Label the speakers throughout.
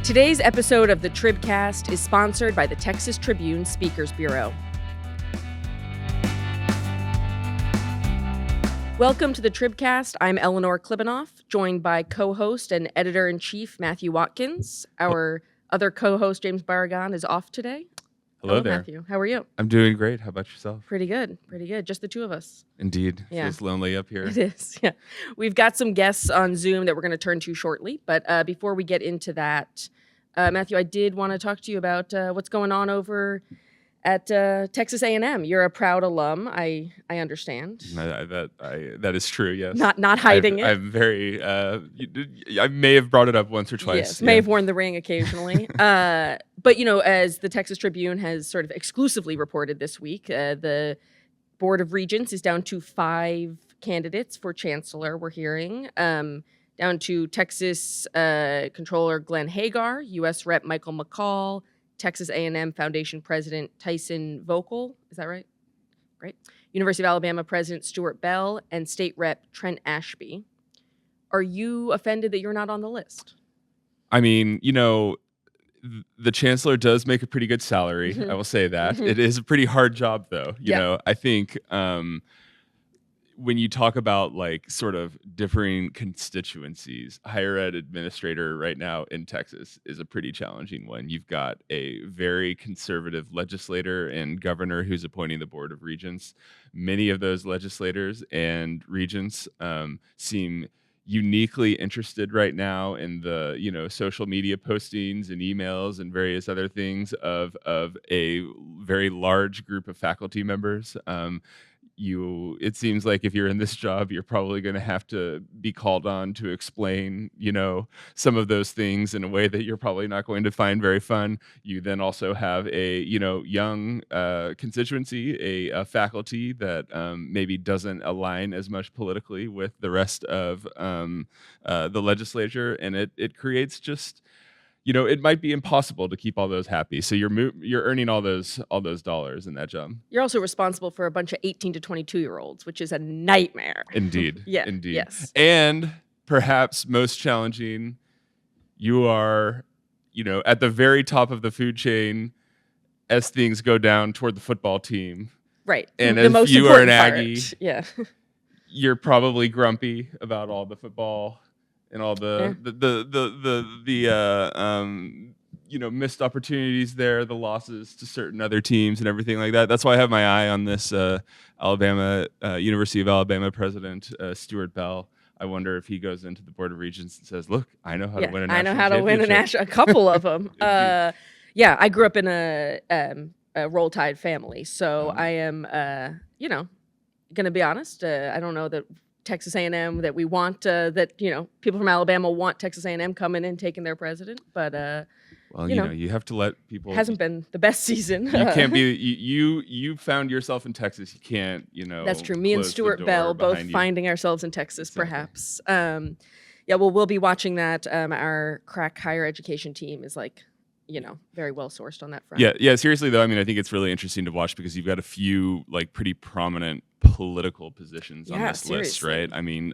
Speaker 1: Today's episode of the TribCast is sponsored by the Texas Tribune Speakers Bureau. Welcome to the TribCast. I'm Eleanor Klibanoff, joined by co-host and editor-in-chief Matthew Watkins. Our other co-host, James Barragan, is off today.
Speaker 2: Hello there.
Speaker 1: Matthew. How are you?
Speaker 2: I'm doing great. How about yourself?
Speaker 1: Pretty good. Just the two of us.
Speaker 2: Indeed.
Speaker 1: Yeah.
Speaker 2: Feels lonely up here.
Speaker 1: It is, yeah. We've got some guests on Zoom that we're going to turn to shortly, but before we get into that, Matthew, I did want to talk to you about what's going on over at Texas A&M. You're a proud alum, I understand.
Speaker 2: That is true, yes.
Speaker 1: Not hiding it.
Speaker 2: I'm very, I may have brought it up once or twice.
Speaker 1: Yes, may have worn the ring occasionally. But, you know, as the Texas Tribune has sort of exclusively reported this week, the Board of Regents is down to 5 candidates for chancellor, we're hearing. Down to Texas Controller Glenn Hagar, U.S. Rep. Michael McCall, Texas A&M Foundation President Tyson Vocal, is that right? Great. University of Alabama President Stuart Bell, and State Rep. Trent Ashby. Are you offended that you're not on the list?
Speaker 2: I mean, you know, the chancellor does make a pretty good salary. I will say that. It is a pretty hard job, though. You know, I think when you talk about like sort of differing constituencies, higher ed administrator right now in Texas is a pretty challenging one. You've got a very conservative legislator and governor who's appointing the Board of Regents. Many of those legislators and regents seem uniquely interested right now in the, you know, social media postings and emails and various other things of a very large group of faculty members. It seems like if you're in this job, you're probably going to have to be called on to explain, you know, some of those things in a way that you're probably not going to find very fun. You then also have a, you know, young constituency, a faculty that maybe doesn't align as much politically with the rest of the legislature, and it creates just, you know, it might be impossible to keep all those happy. So you're earning all those dollars in that job.
Speaker 1: You're also responsible for a bunch of 18 to 22-year-olds, which is a nightmare.
Speaker 2: Indeed.
Speaker 1: Yeah.
Speaker 2: Indeed.
Speaker 1: Yes.
Speaker 2: And perhaps most challenging, you are, you know, at the very top of the food chain as things go down toward the football team.
Speaker 1: Right.
Speaker 2: And
Speaker 1: the
Speaker 2: as
Speaker 1: most
Speaker 2: you are an
Speaker 1: important
Speaker 2: Aggie,
Speaker 1: part. Yeah.
Speaker 2: you're probably grumpy about all the football and all the you know, missed opportunities there, the losses to certain other teams and everything like that. That's why I have my eye on this University of Alabama president, Stuart Bell. I wonder if he goes into the Board of Regents and says, "Look, I know how to win a national championship."
Speaker 1: I know how to win a couple of them. Yeah, I grew up in a Roll Tide family, so I am, you know, going to be honest. I don't know that Texas A&M that we want, that, you know, people from Alabama want Texas A&M coming in taking their president, but
Speaker 2: well, you know, you have to let people.
Speaker 1: Hasn't been the best season.
Speaker 2: You can't be you found yourself in Texas. You can't, you know.
Speaker 1: That's true. Me and Stuart Bell both finding ourselves in Texas, perhaps. Yeah, well, we'll be watching that. Our crack higher education team is like, you know, very well sourced on that front.
Speaker 2: Yeah. Seriously though, I mean, I think it's really interesting to watch because you've got a few like pretty prominent political positions on this list, right? I mean,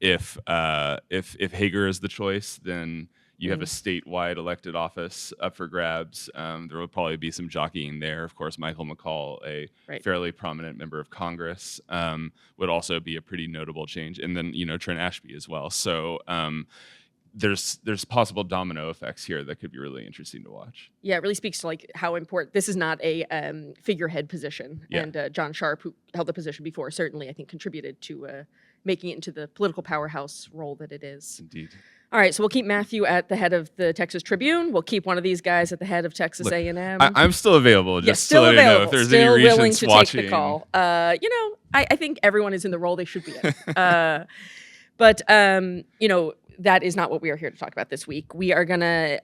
Speaker 2: if Hager is the choice, then you have a statewide elected office up for grabs. There will probably be some jockeying there. Of course, Michael McCall, a fairly prominent member of Congress, would also be a pretty notable change. And then, you know, Trent Ashby as well. So there's possible domino effects here that could be really interesting to watch. Yeah,
Speaker 1: it really speaks to like how important this is. Not a figurehead position, and John Sharp, who held the position before, certainly I think contributed to making it into the political powerhouse role that it is.
Speaker 2: Indeed.
Speaker 1: All right, so we'll keep Matthew at the head of the Texas Tribune. We'll keep one of these guys at the head of Texas A&M.
Speaker 2: I'm still available. Just
Speaker 1: still
Speaker 2: to let
Speaker 1: available.
Speaker 2: You know if there's
Speaker 1: still
Speaker 2: any
Speaker 1: willing
Speaker 2: regents
Speaker 1: to
Speaker 2: watching.
Speaker 1: Take the call. You know, I think everyone is in the role they should be in. But you know, that is not what we are here to talk about this week. We are gonna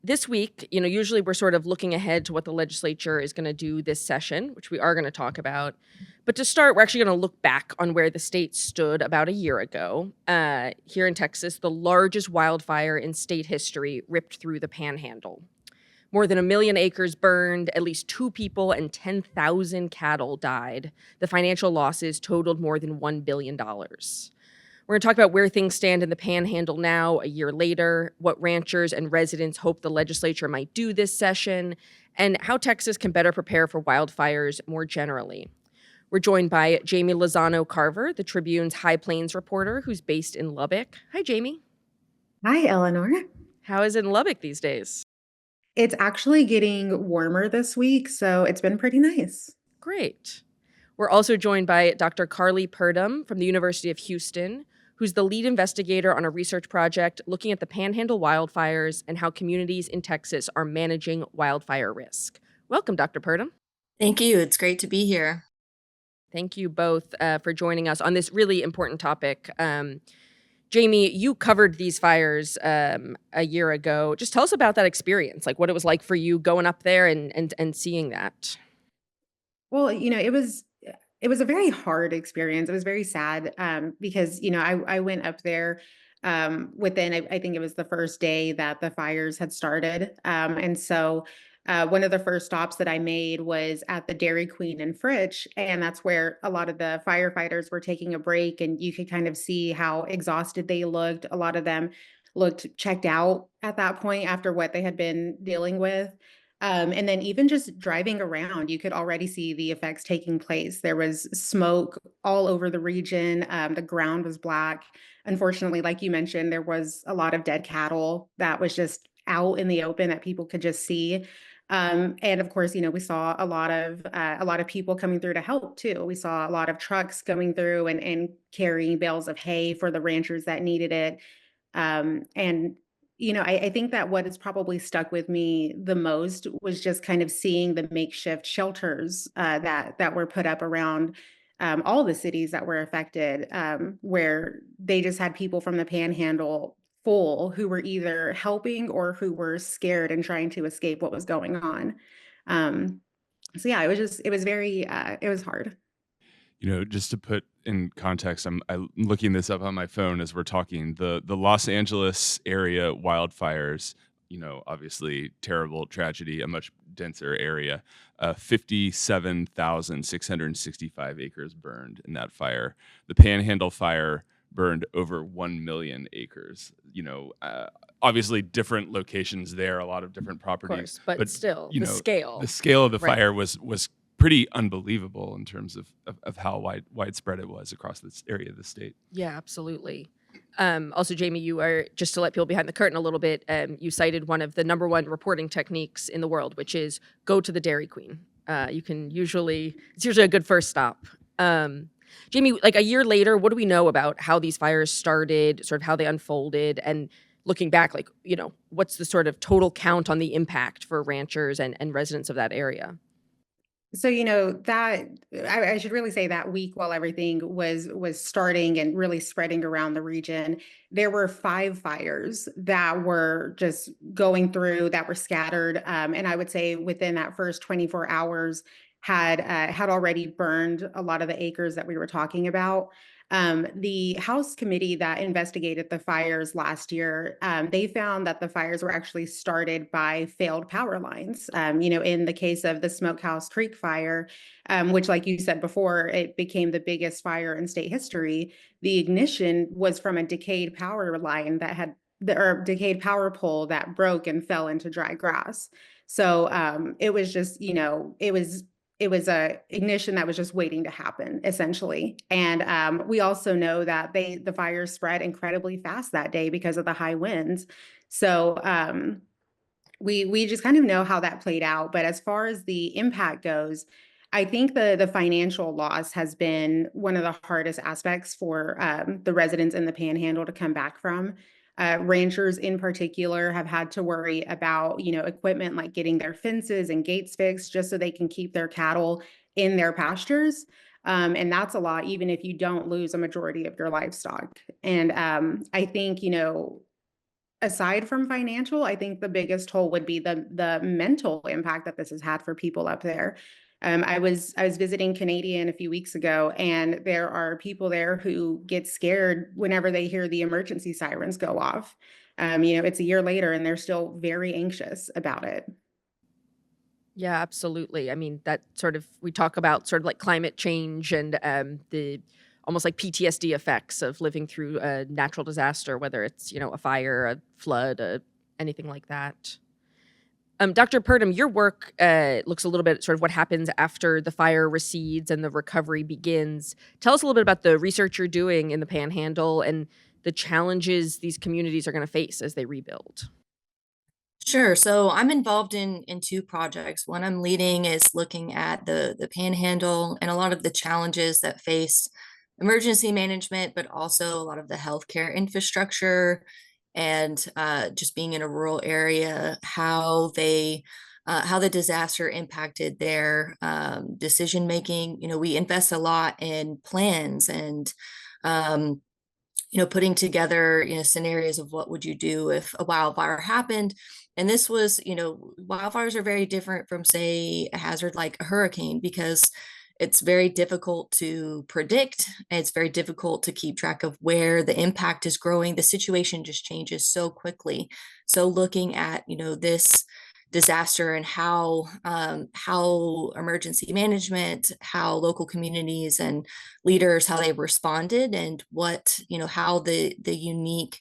Speaker 1: this week, you know, usually we're sort of looking ahead to what the legislature is going to do this session, which we are going to talk about. But to start, we're actually going to look back on where the state stood about a year ago. Here in Texas, the largest wildfire in state history ripped through the Panhandle. More than 1 million acres burned, at least 2 people and 10,000 cattle died. The financial losses totaled more than $1 billion. We're going to talk about where things stand in the Panhandle now, a year later, what ranchers and residents hope the legislature might do this session, and how Texas can better prepare for wildfires more generally. We're joined by Jamie Lozano Carver, the Tribune's High Plains reporter, who's based in Lubbock. Hi, Jamie.
Speaker 3: Hi, Eleanor.
Speaker 1: How is it in Lubbock these days?
Speaker 3: It's actually getting warmer this week, so it's been pretty nice.
Speaker 1: Great. We're also joined by Dr. Carly Purdom from the University of Houston, who's the lead investigator on a research project looking at the Panhandle wildfires and how communities in Texas are managing wildfire risk. Welcome, Dr. Purdom.
Speaker 4: Thank you. It's great to be here.
Speaker 1: Thank you both for joining us on this really important topic. Jamie, you covered these fires a year ago. Just tell us about that experience, like what it was like for you going up there and seeing that.
Speaker 3: Well, it was a very hard experience. It was very sad because I went up there within I think it was the first day that the fires had started, and so one of the first stops that I made was at the Dairy Queen in Fritch, and that's where a lot of the firefighters were taking a break, and you could kind of see how exhausted they looked. A lot of them looked checked out at that point after what they had been dealing with. And then even just driving around, you could already see the effects taking place. There was smoke all over the region. The ground was black. Unfortunately, like you mentioned, there was a lot of dead cattle that was just out in the open that people could just see. And of course, we saw a lot of people coming through to help too. We saw a lot of trucks going through and carrying bales of hay for the ranchers that needed it. And I think that what has probably stuck with me the most was just kind of seeing the makeshift shelters that were put up around all the cities that were affected, where they just had people from the Panhandle full who were either helping or who were scared and trying to escape what was going on. So yeah, it was hard.
Speaker 2: Just to put in context, I'm looking this up on my phone as we're talking. The Los Angeles area wildfires, obviously terrible tragedy, a much denser area. 57,665 acres burned in that fire. The Panhandle fire burned over 1 million acres. Obviously different locations there, a lot of different
Speaker 1: Of
Speaker 2: properties,
Speaker 1: course, but still, the scale.
Speaker 2: the scale of the
Speaker 1: Right.
Speaker 2: fire was pretty unbelievable in terms of how widespread it was across this area of the state.
Speaker 1: Yeah, absolutely. Also, Jamie, you are, just to let people behind the curtain a little bit, you cited one of the number one reporting techniques in the world, which is go to the Dairy Queen. It's usually a good first stop. Jamie, like a year later, what do we know about how these fires started, sort of how they unfolded, and looking back, like, what's the sort of total count on the impact for ranchers and residents of that area?
Speaker 3: So, that I should really say that week while everything was starting and really spreading around the region, there were 5 fires that were just going through that were scattered. And I would say within that first 24 hours had already burned a lot of the acres that we were talking about. The House committee that investigated the fires last year, they found that the fires were actually started by failed power lines. In the case of the Smokehouse Creek fire, which, like you said before, it became the biggest fire in state history. The ignition was from a decayed power line or decayed power pole that broke and fell into dry grass. So it was just, it was a ignition that was just waiting to happen, essentially. And we also know that the fires spread incredibly fast that day because of the high winds. So we just kind of know how that played out. But as far as the impact goes, I think the financial loss has been one of the hardest aspects for the residents in the Panhandle to come back from. Ranchers in particular have had to worry about, equipment like getting their fences and gates fixed just so they can keep their cattle in their pastures. And that's a lot, even if you don't lose a majority of your livestock. And I think, aside from financial, I think the biggest toll would be the mental impact that this has had for people up there. I was visiting Canadian a few weeks ago, and there are people there who get scared whenever they hear the emergency sirens go off. It's a year later, and they're still very anxious about it.
Speaker 1: Yeah, absolutely. I mean, that sort of, we talk about sort of like climate change and the almost like PTSD effects of living through a natural disaster, whether it's, a fire, a flood, anything like that. Dr. Purdom, your work looks a little bit sort of what happens after the fire recedes and the recovery begins. Tell us a little bit about the research you're doing in the Panhandle and the challenges these communities are going to face as they rebuild.
Speaker 4: Sure. So I'm involved in two projects. One I'm leading is looking at the Panhandle and a lot of the challenges that face emergency management, but also a lot of the healthcare infrastructure and just being in a rural area, how the disaster impacted their decision making. We invest a lot in plans and um, putting together, scenarios of what would you do if a wildfire happened. And this was, wildfires are very different from, say, a hazard like a hurricane because it's very difficult to predict. It's very difficult to keep track of where the impact is growing. The situation just changes so quickly. So looking at, this disaster and how emergency management, how local communities and leaders, how they responded, and what how the unique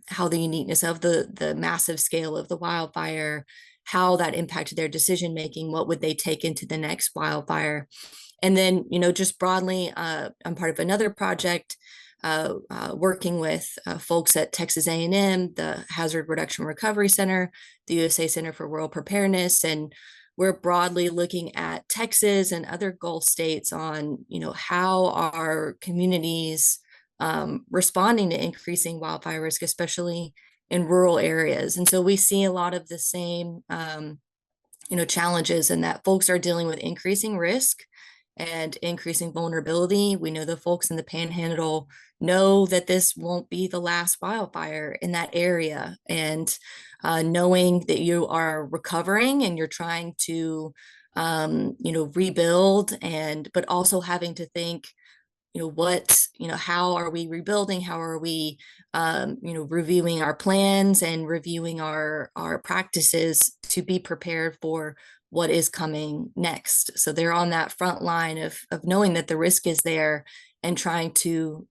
Speaker 4: how the uniqueness of the massive scale of the wildfire, how that impacted their decision making, what would they take into the next wildfire. And then, just broadly, I'm part of another project working with folks at Texas A&M, the Hazard Reduction Recovery Center, the USA Center for Rural Preparedness, and we're broadly looking at Texas and other Gulf states on, how our communities responding to increasing wildfire risk, especially in rural areas. And so we see a lot of the same, challenges in that folks are dealing with increasing risk and increasing vulnerability. We know the folks in the Panhandle know that this won't be the last wildfire in that area. And knowing that you are recovering and you're trying to, rebuild, but also having to think, how are we rebuilding? How are we, reviewing our plans and reviewing our practices to be prepared for what is coming next. So they're on that front line of knowing that the risk is there and trying to,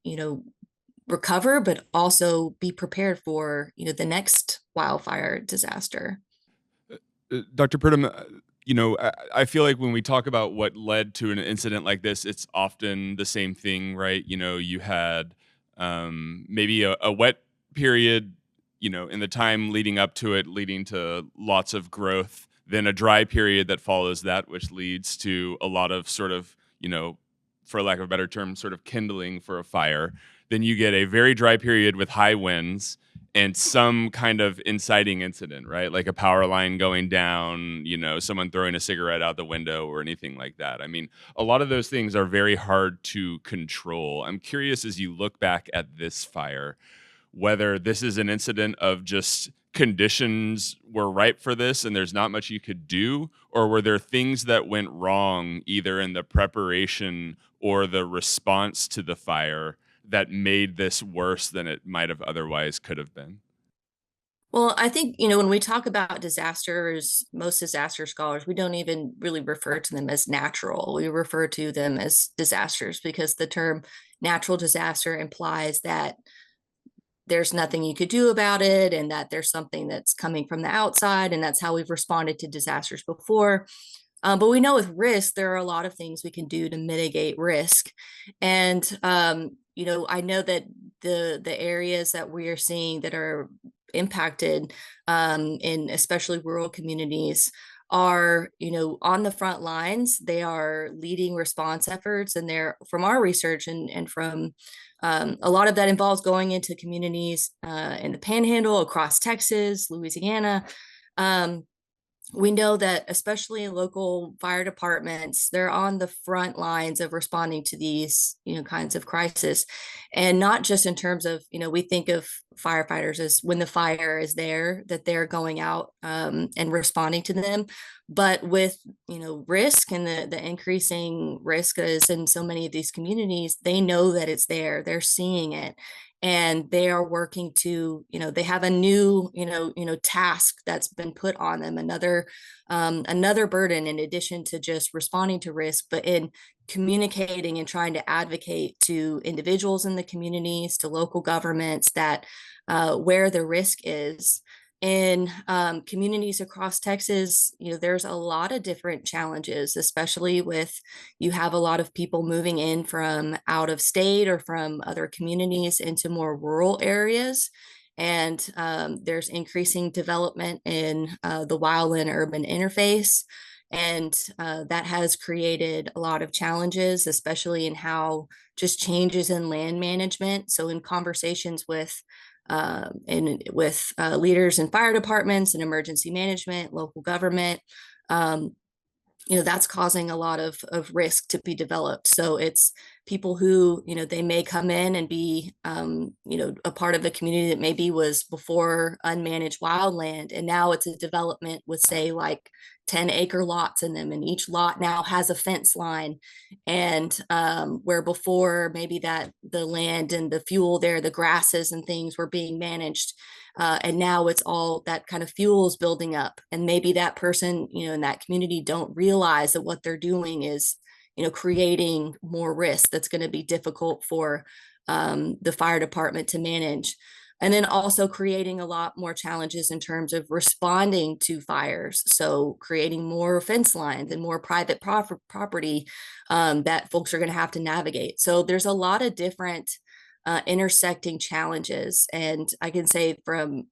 Speaker 4: recover, but also be prepared for, the next wildfire disaster.
Speaker 2: Dr. Purdom, I feel like when we talk about what led to an incident like this, it's often the same thing, right? You had maybe a wet period, in the time leading up to it, leading to lots of growth, then a dry period that follows that, which leads to a lot of sort of, for lack of a better term, sort of kindling for a fire. Then you get a very dry period with high winds and some kind of inciting incident, right? Like a power line going down, someone throwing a cigarette out the window or anything like that. I mean, a lot of those things are very hard to control. I'm curious, as you look back at this fire, whether this is an incident of just conditions were ripe for this and there's not much you could do, or were there things that went wrong either in the preparation or the response to the fire that made this worse than it might have otherwise could have been?
Speaker 4: Well, I think, when we talk about disasters, most disaster scholars, we don't even really refer to them as natural. We refer to them as disasters because the term natural disaster implies that there's nothing you could do about it and that there's something that's coming from the outside. And that's how we've responded to disasters before. But we know with risk, there are a lot of things we can do to mitigate risk. And, I know that the areas that we are seeing that are impacted in especially rural communities are, on the front lines. They are leading response efforts, and they're from our research and from a lot of that involves going into communities in the Panhandle, across Texas, Louisiana. We know that especially local fire departments, they're on the front lines of responding to these, kinds of crisis. And not just in terms of, we think of firefighters as when the fire is there, that they're going out and responding to them. But with, risk and the increasing risk is in so many of these communities, they know that it's there, they're seeing it. And they are working to, they have a new, task that's been put on them, another burden in addition to just responding to risk, but in communicating and trying to advocate to individuals in the communities, to local governments, that where the risk is. In communities across Texas, there's a lot of different challenges, especially with, you have a lot of people moving in from out of state or from other communities into more rural areas. And there's increasing development in the wildland urban interface. And that has created a lot of challenges, especially in how just changes in land management. So in conversations with leaders in fire departments and emergency management, local government, that's causing a lot of risk to be developed. So it's people who, they may come in and be, a part of a community that maybe was before unmanaged wildland. And now it's a development with, say, like 10-acre lots in them. And each lot now has a fence line. And where before maybe that the land and the fuel there, the grasses and things were being managed. And now it's all that kind of fuel is building up. And maybe that person, in that community don't realize that what they're doing is, creating more risk that's going to be difficult for the fire department to manage. And then also creating a lot more challenges in terms of responding to fires. So creating more fence lines and more private property that folks are going to have to navigate. So there's a lot of different intersecting challenges. And I can say from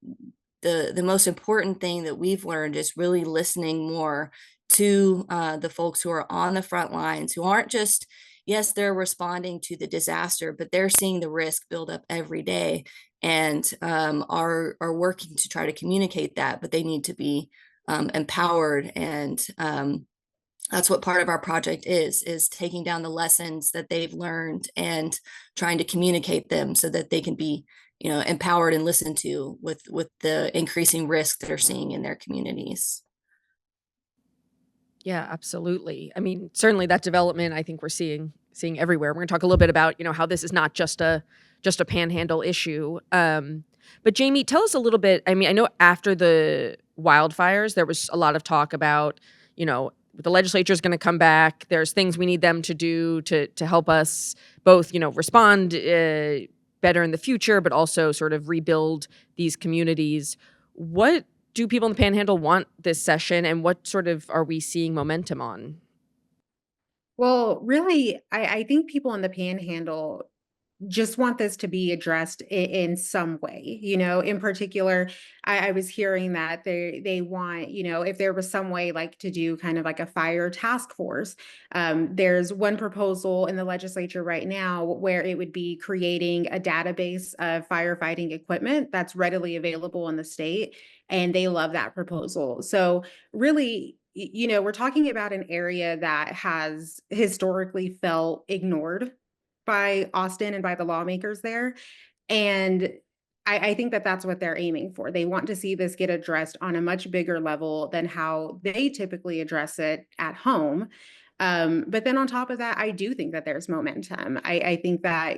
Speaker 4: the most important thing that we've learned is really listening more to the folks who are on the front lines, who aren't just, yes, they're responding to the disaster, but they're seeing the risk build up every day, and are working to try to communicate that, but they need to be empowered. And that's what part of our project is taking down the lessons that they've learned and trying to communicate them so that they can be, empowered and listened to with the increasing risk they're seeing in their communities.
Speaker 1: Yeah, absolutely. I mean, certainly that development I think we're seeing everywhere. We're going to talk a little bit about, how this is not just a Panhandle issue. But Jamie, tell us a little bit. I mean, I know after the wildfires, there was a lot of talk about, the legislature is going to come back. There's things we need them to do to help us both, respond better in the future, but also sort of rebuild these communities. What do people in the Panhandle want this session, and what sort of are we seeing momentum on?
Speaker 3: Well, really, I think people in the Panhandle just want this to be addressed in some way. In particular, I was hearing that they want, if there was some way like to do kind of like a fire task force. There's one proposal in the legislature right now where it would be creating a database of firefighting equipment that's readily available in the state, and they love that proposal. So really, we're talking about an area that has historically felt ignored by Austin and by the lawmakers there. And I think that that's what they're aiming for. They want to see this get addressed on a much bigger level than how they typically address it at home. But then on top of that, I do think that there's momentum. I think that,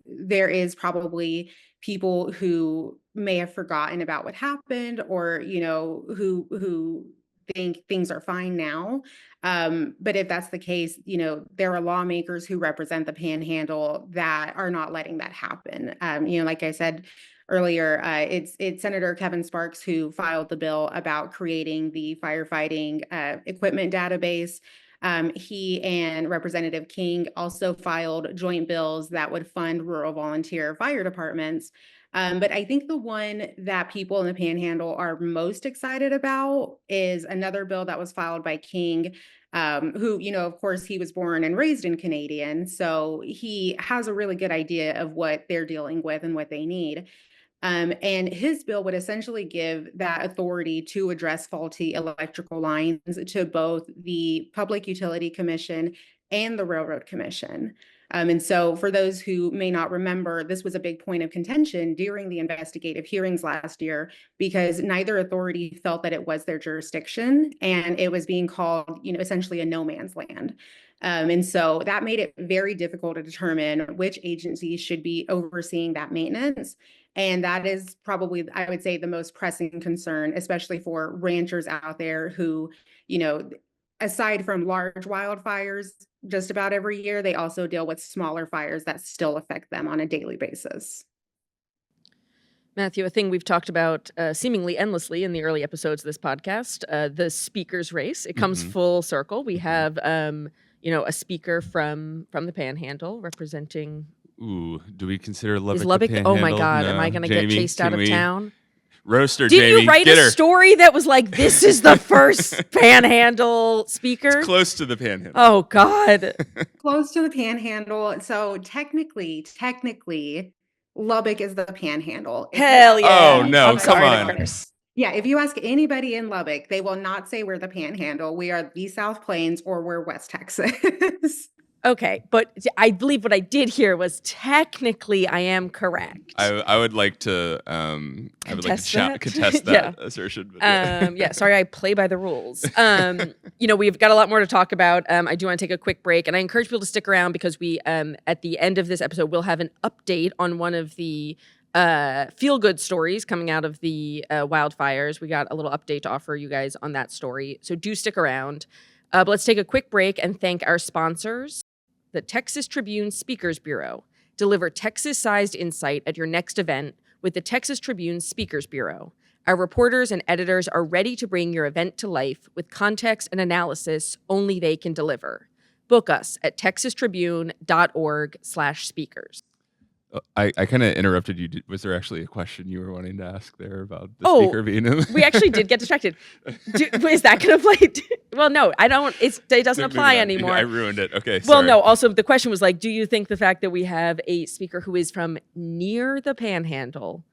Speaker 3: there is probably people who may have forgotten about what happened, or, who think things are fine now. But if that's the case, there are lawmakers who represent the Panhandle that are not letting that happen. Like I said earlier, it's Senator Kevin Sparks who filed the bill about creating the firefighting equipment database. He and Representative King also filed joint bills that would fund rural volunteer fire departments. But I think the one that people in the Panhandle are most excited about is another bill that was filed by King, who, of course, he was born and raised in Canadian. So he has a really good idea of what they're dealing with and what they need. And his bill would essentially give that authority to address faulty electrical lines to both the Public Utility Commission and the Railroad Commission. And so for those who may not remember, this was a big point of contention during the investigative hearings last year, because neither authority felt that it was their jurisdiction, and it was being called, essentially a no man's land. And so that made it very difficult to determine which agency should be overseeing that maintenance. And that is probably, I would say, the most pressing concern, especially for ranchers out there who, aside from large wildfires, just about every year. They also deal with smaller fires that still affect them on a daily basis.
Speaker 1: Matthew, a thing we've talked about seemingly endlessly in the early episodes of this podcast, the speakers race. It comes full circle. We have, a speaker from the Panhandle representing.
Speaker 2: Ooh, do we consider Lubbock
Speaker 1: Is Lubbock?
Speaker 2: the Panhandle?
Speaker 1: Oh my God, am
Speaker 2: No.
Speaker 1: I going to get
Speaker 2: Jamie,
Speaker 1: chased out of town?
Speaker 2: Roaster,
Speaker 1: Did
Speaker 2: Jamie,
Speaker 1: you write
Speaker 2: get
Speaker 1: a
Speaker 2: her.
Speaker 1: story that was like, this is the first Panhandle speaker?
Speaker 2: It's close to the Panhandle.
Speaker 1: Oh God.
Speaker 3: Close to the Panhandle. So technically, Lubbock is the Panhandle.
Speaker 1: Hell yeah.
Speaker 2: Oh, no,
Speaker 1: I'm
Speaker 2: come
Speaker 1: sorry,
Speaker 2: on.
Speaker 1: listeners.
Speaker 3: Yeah, if you ask anybody in Lubbock, they will not say we're the Panhandle. We are the South Plains or we're West Texas.
Speaker 1: Okay, but I believe what I did here was technically I am correct.
Speaker 2: I would like to
Speaker 1: Contest that?
Speaker 2: contest
Speaker 1: Yeah.
Speaker 2: that assertion. But
Speaker 1: Yeah, sorry, I play by the rules. We've got a lot more to talk about. I do want to take a quick break, and I encourage people to stick around because we, at the end of this episode, we'll have an update on one of the feel-good stories coming out of the wildfires. We got a little update to offer you guys on that story, so do stick around. But let's take a quick break and thank our sponsors. The Texas Tribune Speakers Bureau. Deliver Texas-sized insight at your next event with the Texas Tribune Speakers Bureau. Our reporters and editors are ready to bring your event to life with context and analysis only they can deliver. Book us at texastribune.org/speakers.
Speaker 2: I kind of interrupted you. Was there actually a question you were wanting to ask there about the speaker being in?
Speaker 1: We actually did get distracted. Is that going to play? Well, no, I don't. It doesn't apply anymore.
Speaker 2: I ruined it. Okay.
Speaker 1: Well,
Speaker 2: sorry.
Speaker 1: no. Also, the question was like, do you think the fact that we have a speaker who is from near the Panhandle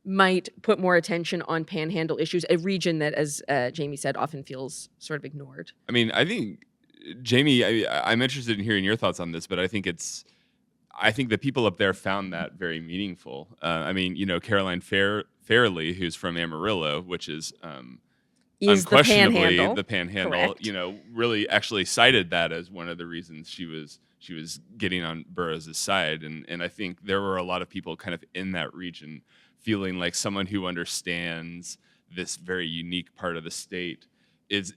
Speaker 1: might put more attention on Panhandle issues, a region that, as Jamie said, often feels sort of ignored?
Speaker 2: I mean, I think, Jamie, I'm interested in hearing your thoughts on this, but I think the people up there found that very meaningful. Caroline Fairley, who's from Amarillo, which is unquestionably the Panhandle,
Speaker 1: Correct.
Speaker 2: really actually cited that as one of the reasons she was getting on Burroughs' side. And I think there were a lot of people kind of in that region feeling like someone who understands this very unique part of the state is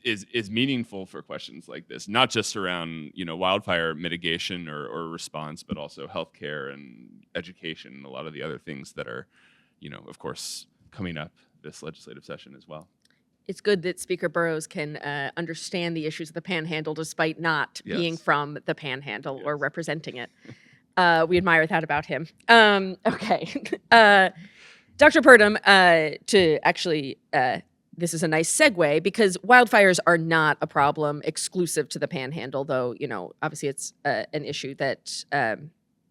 Speaker 2: meaningful for questions like this, not just around wildfire mitigation or response, but also healthcare and education and a lot of the other things that are, of course, coming up this legislative session as well.
Speaker 1: It's good that Speaker Burroughs can understand the issues of the Panhandle despite not being from the Panhandle or representing it. We admire that about him. Okay. Dr. Purdom, to actually... this is a nice segue because wildfires are not a problem exclusive to the Panhandle, though, obviously it's an issue that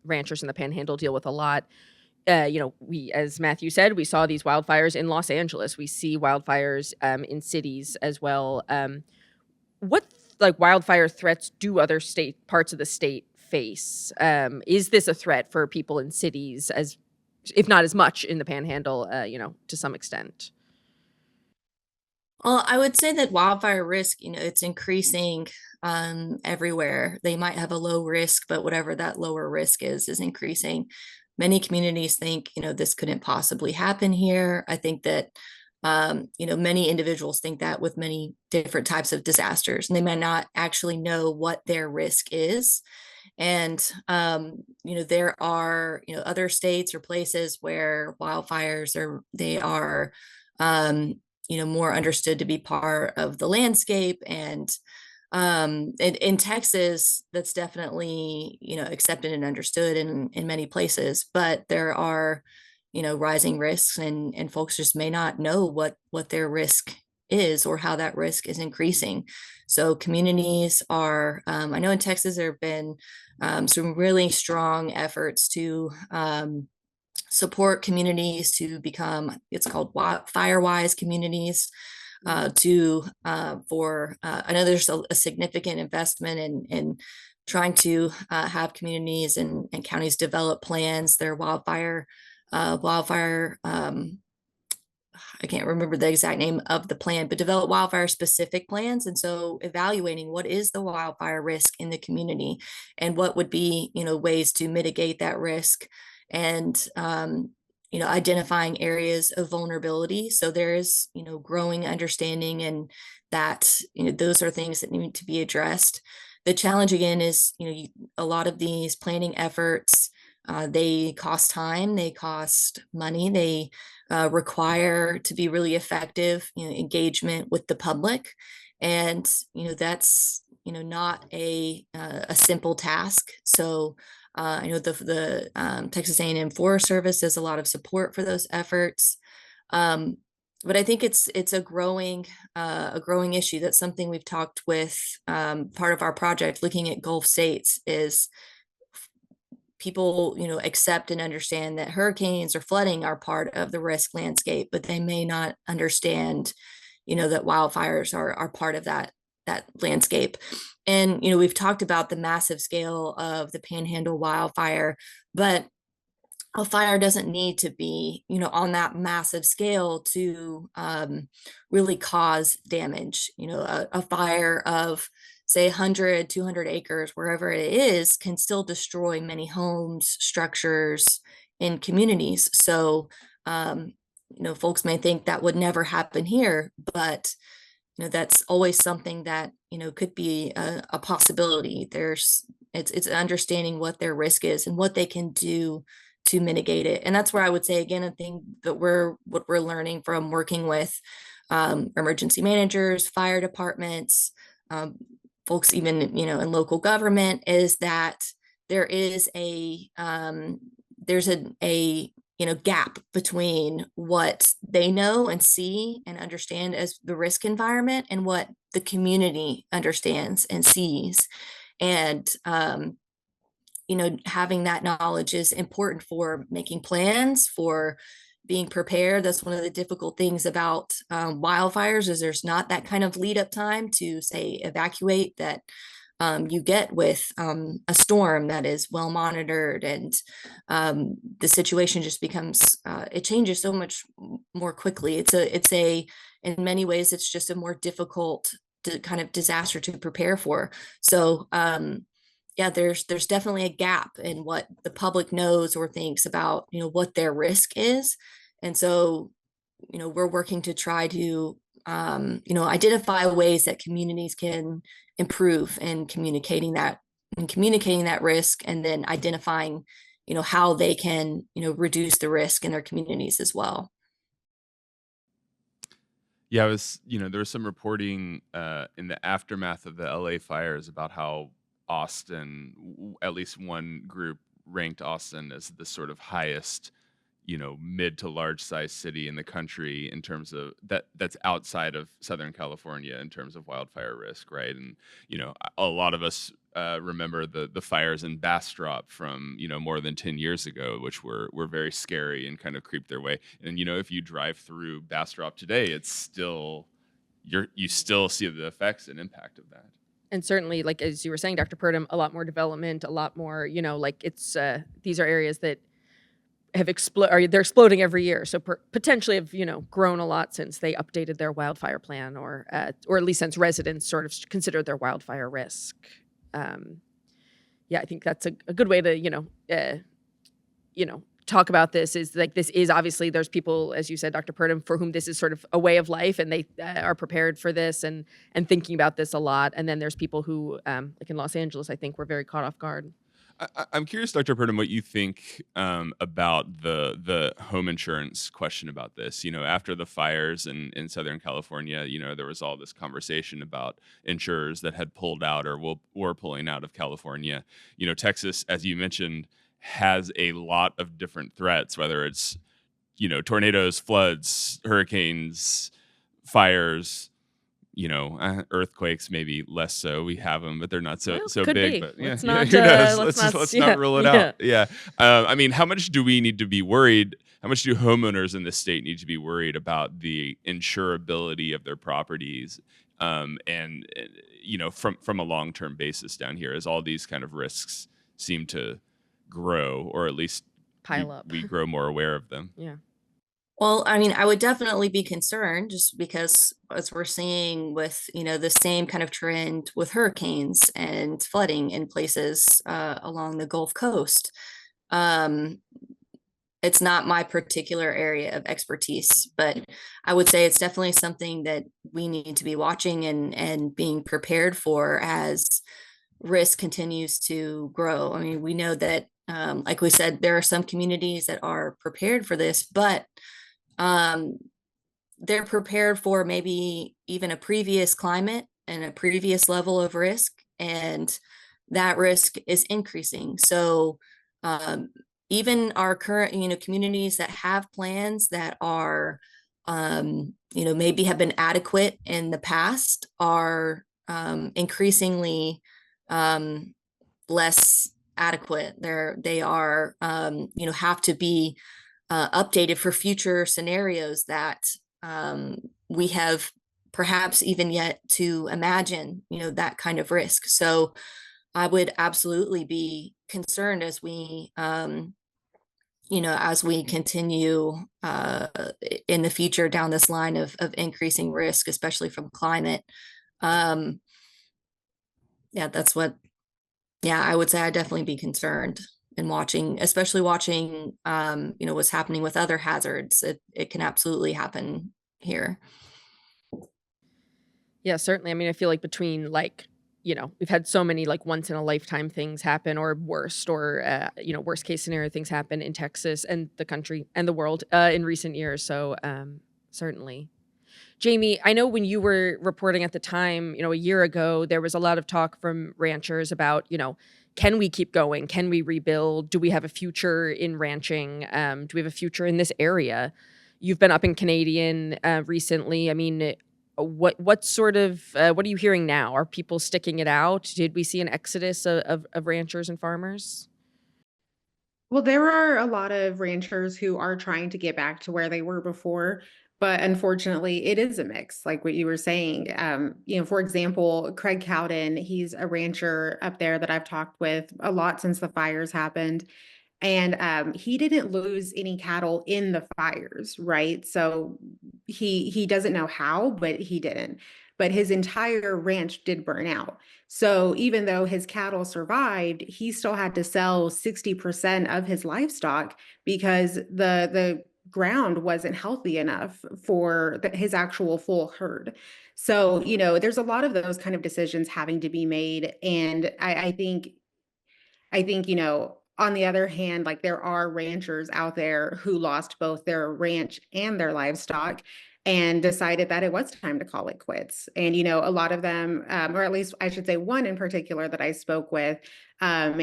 Speaker 1: ranchers in the Panhandle deal with a lot. We, as Matthew said, we saw these wildfires in Los Angeles. We see wildfires in cities as well. What wildfire threats do other parts of the state face? Is this a threat for people in cities, as if not as much in the Panhandle, to some extent?
Speaker 4: Well, I would say that wildfire risk, it's increasing everywhere. They might have a low risk, but whatever that lower risk is increasing. Many communities think, this couldn't possibly happen here. I think that, many individuals think that with many different types of disasters, and they might not actually know what their risk is. And, there are, other states or places where wildfires are more understood to be part of the landscape. And in Texas, that's definitely, accepted and understood in many places, but there are, rising risks and folks just may not know what their risk is or how that risk is increasing. So communities are, I know in Texas, there have been some really strong efforts to support communities to become, it's called FireWise communities, I know there's a significant investment in trying to have communities and counties develop plans. Their wildfire, I can't remember the exact name of the plan, but develop wildfire specific plans. And so evaluating what is the wildfire risk in the community and what would be, ways to mitigate that risk, and identifying areas of vulnerability. So there is, growing understanding, and that, those are things that need to be addressed. the challenge again is, a lot of these planning efforts, they cost time, they cost money, they require to be really effective, engagement with the public. And, that's, not a simple task. So I know the Texas A&M Forest Service does a lot of support for those efforts. Um, but I think it's a growing issue. That's something we've talked with part of our project looking at Gulf states is people, accept and understand that hurricanes or flooding are part of the risk landscape, but they may not understand, that wildfires are part of that landscape. And, we've talked about the massive scale of the Panhandle wildfire, but a fire doesn't need to be, on that massive scale to really cause damage. A fire of, say, 100, 200 acres, wherever it is, can still destroy many homes, structures, and communities. So, folks may think that would never happen here, but that's always something that could be a possibility. It's understanding what their risk is and what they can do to mitigate it. And that's where I would say, again, a thing that what we're learning from working with emergency managers, fire departments, folks even in local government, is that there is there's a gap between what they know and see and understand as the risk environment and what the community understands and sees. And having that knowledge is important for making plans, for being prepared. That's one of the difficult things about wildfires is there's not that kind of lead up time to, say, evacuate that you get with a storm that is well monitored, and the situation just becomes it changes so much more quickly. In many ways it's just a more difficult kind of disaster to prepare for. So yeah, there's definitely a gap in what the public knows or thinks about what their risk is. And so we're working to try to identify ways that communities can improve in communicating that risk, and then identifying how they can reduce the risk in their communities as well.
Speaker 2: Yeah, there was some reporting in the aftermath of the LA fires about how Austin, at least one group ranked Austin as the sort of highest, mid to large size city in the country in terms of that's outside of Southern California in terms of wildfire risk, right? And a lot of us remember the fires in Bastrop from more than 10 years ago, which were very scary and kind of creeped their way. And if you drive through Bastrop today, it's still you still see the effects and impact of that.
Speaker 1: And certainly, like as you were saying, Dr. Purdom, a lot more development, a lot more, like it's these are areas that have they're exploding every year. So potentially have, grown a lot since they updated their wildfire plan, or at least since residents sort of considered their wildfire risk. Yeah, I think that's a good way to, talk about this. Is like, this is obviously, there's people, as you said, Dr. Purdom, for whom this is sort of a way of life, and they are prepared for this and thinking about this a lot. And then there's people who, like in Los Angeles, I think were very caught off guard.
Speaker 2: I'm curious, Dr. Purdom, what you think about the home insurance question about this. After the fires in Southern California, there was all this conversation about insurers that had pulled out or were pulling out of California. Texas, as you mentioned, has a lot of different threats, whether it's tornadoes, floods, hurricanes, fires. Earthquakes, maybe less so. We have them, but they're not so
Speaker 1: could
Speaker 2: big.
Speaker 1: be.
Speaker 2: But yeah,
Speaker 1: Let's not,
Speaker 2: who knows?
Speaker 1: let's
Speaker 2: not rule it out. Yeah. I mean, how much do we need to be worried? How much do homeowners in this state need to be worried about the insurability of their properties? And from a long-term basis down here, as all these kind of risks seem to grow, or at least
Speaker 1: pile up.
Speaker 2: we grow more aware of them.
Speaker 1: Yeah.
Speaker 4: Well, I mean, I would definitely be concerned, just because as we're seeing with, the same kind of trend with hurricanes and flooding in places along the Gulf Coast. It's not my particular area of expertise, but I would say it's definitely something that we need to be watching and being prepared for as risk continues to grow. I mean, we know that, like we said, there are some communities that are prepared for this, but um, they're prepared for maybe even a previous climate and a previous level of risk, and that risk is increasing. So um, even our current, communities that have plans that are, maybe have been adequate in the past are increasingly um, less adequate. They are, have to be updated for future scenarios that we have perhaps even yet to imagine, that kind of risk. So I would absolutely be concerned as we continue in the future down this line of increasing risk, especially from climate. Um, yeah, I would say I'd definitely be concerned and especially watching, what's happening with other hazards. It can absolutely happen here.
Speaker 1: Yeah, certainly. I mean, I feel like between we've had so many like once in a lifetime things happen or worst case scenario things happen in Texas and the country and the world in recent years. So certainly. Jamie, I know when you were reporting at the time, a year ago, there was a lot of talk from ranchers about, can we keep going? Can we rebuild? Do we have a future in ranching? Do we have a future in this area? You've been up in Canadian recently. I mean, what are you hearing now? Are people sticking it out? Did we see an exodus of ranchers and farmers?
Speaker 3: Well, there are a lot of ranchers who are trying to get back to where they were before, but unfortunately, it is a mix, like what you were saying. For example, Craig Cowden, he's a rancher up there that I've talked with a lot since the fires happened. And he didn't lose any cattle in the fires, right? So he doesn't know how, but he didn't. But his entire ranch did burn out. So even though his cattle survived, he still had to sell 60% of his livestock because the ground wasn't healthy enough for his actual full herd. So, there's a lot of those kind of decisions having to be made. And I think, on the other hand, like there are ranchers out there who lost both their ranch and their livestock and decided that it was time to call it quits. And, a lot of them, or at least I should say one in particular that I spoke with,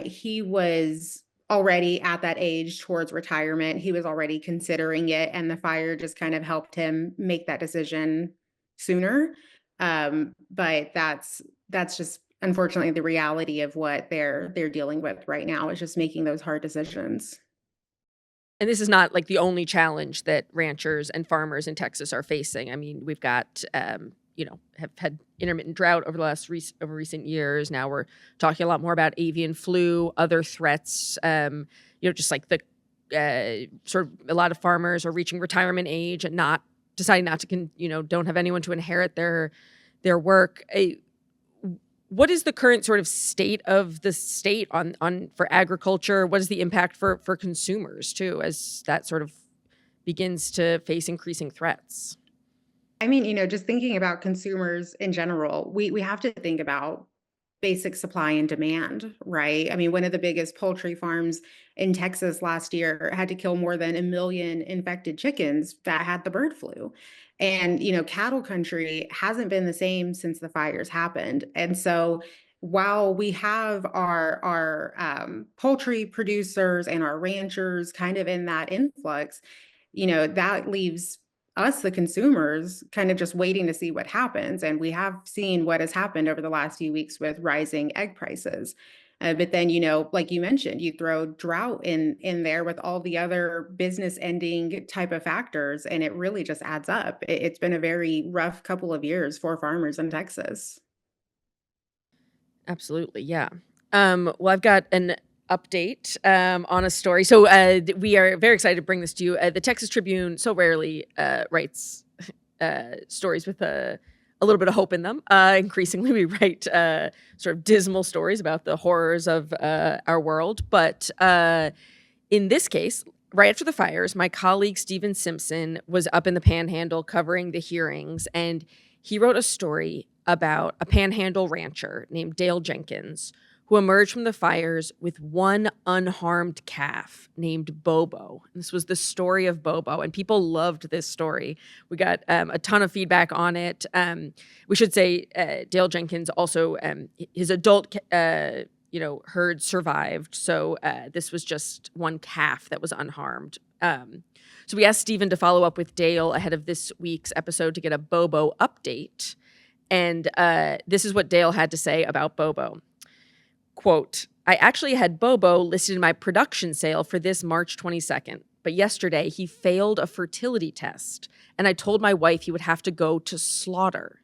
Speaker 3: he was already at that age towards retirement. He was already considering it, and the fire just kind of helped him make that decision sooner. But that's just unfortunately the reality of what they're dealing with right now is just making those hard decisions.
Speaker 1: And this is not like the only challenge that ranchers and farmers in Texas are facing. I mean, we've got, have had intermittent drought over the over recent years. Now we're talking a lot more about avian flu, other threats. Just like the sort of a lot of farmers are reaching retirement age and deciding not to, don't have anyone to inherit their work. What is the current sort of state of the state on for agriculture? What is the impact for consumers too, as that sort of begins to face increasing threats?
Speaker 3: I mean, just thinking about consumers in general, we have to think about basic supply and demand, right? I mean, one of the biggest poultry farms in Texas last year had to kill more than 1 million infected chickens that had the bird flu. And, cattle country hasn't been the same since the fires happened. And so while we have our poultry producers and our ranchers kind of in that influx, that leaves us, the consumers, kind of just waiting to see what happens. And we have seen what has happened over the last few weeks with rising egg prices. But then, like you mentioned, you throw drought in there with all the other business ending type of factors, and it really just adds up. It's been a very rough couple of years for farmers in Texas.
Speaker 1: Absolutely, yeah. Well, I've got an update on a story. So we are very excited to bring this to you. The Texas Tribune so rarely writes stories with a little bit of hope in them. Increasingly, we write sort of dismal stories about the horrors of our world. But in this case, right after the fires, my colleague Stephen Simpson was up in the Panhandle covering the hearings, and He wrote a story about a Panhandle rancher named Dale Jenkins who emerged from the fires with one unharmed calf named Bobo. And this was the story of Bobo, and people loved this story. We got a ton of feedback on it. We should say Dale Jenkins also, his adult herd survived. So this was just one calf that was unharmed. So we asked Stephen to follow up with Dale ahead of this week's episode to get a Bobo update. And this is what Dale had to say about Bobo. Quote, I actually had Bobo listed in my production sale for this March 22nd, but yesterday he failed a fertility test, and I told my wife he would have to go to slaughter.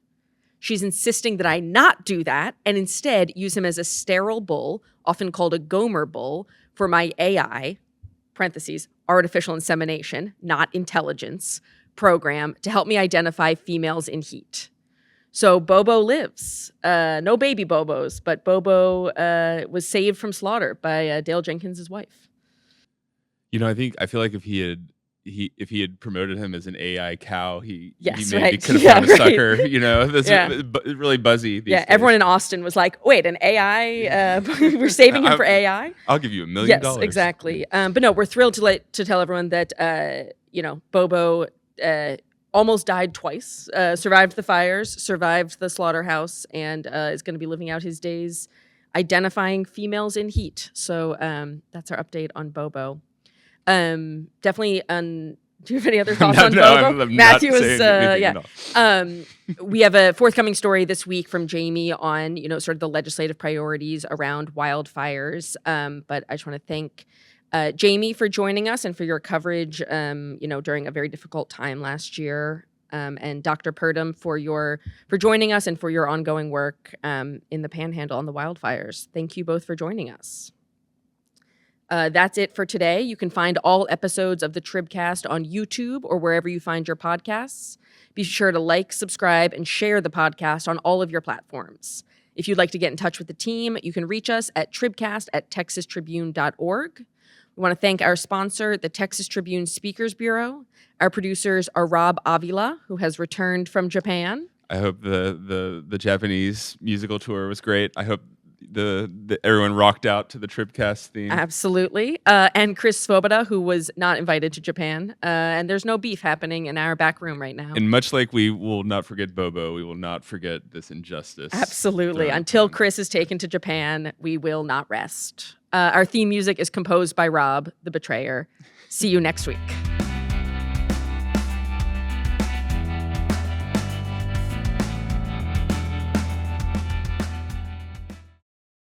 Speaker 1: She's insisting that I not do that and instead use him as a sterile bull, often called a Gomer bull, for my AI, parentheses, artificial insemination, not intelligence, program to help me identify females in heat. So Bobo lives. No baby Bobos, but Bobo was saved from slaughter by Dale Jenkins' wife.
Speaker 2: I feel like if he had promoted him as an AI cow, he maybe
Speaker 1: right.
Speaker 2: could have found a sucker. That's really buzzy. These days.
Speaker 1: Everyone in Austin was like, "Wait, an AI? We're saving him for AI?
Speaker 2: I'll give you $1 million."
Speaker 1: Yes, exactly. But no, we're thrilled to tell everyone that Bobo almost died twice, survived the fires, survived the slaughterhouse, and is going to be living out his days identifying females in heat. So that's our update on Bobo. Definitely. Do you have any other thoughts on Bobo? Matthew was, we have a forthcoming story this week from Jamie on, sort of the legislative priorities around wildfires. But I just want to thank Jamie for joining us and for your coverage, during a very difficult time last year. And Dr. Purdom for joining us and for your ongoing work in the Panhandle on the wildfires. Thank you both for joining us. That's it for today. You can find all episodes of the TribCast on YouTube or wherever you find your podcasts. Be sure to like, subscribe, and share the podcast on all of your platforms. If you'd like to get in touch with the team, you can reach us at tribcast@texastribune.org. We want to thank our sponsor, the Texas Tribune Speakers Bureau. Our producers are Rob Avila, who has returned from Japan.
Speaker 2: I hope the Japanese musical tour was great. I hope everyone rocked out to the TribCast theme.
Speaker 1: Absolutely. And Chris Svoboda, who was not invited to Japan. And there's no beef happening in our back room right now.
Speaker 2: And much like we will not forget Bobo, we will not forget this injustice.
Speaker 1: Absolutely. Until Chris is taken to Japan, we will not rest. Our theme music is composed by Rob, the Betrayer. See you next week.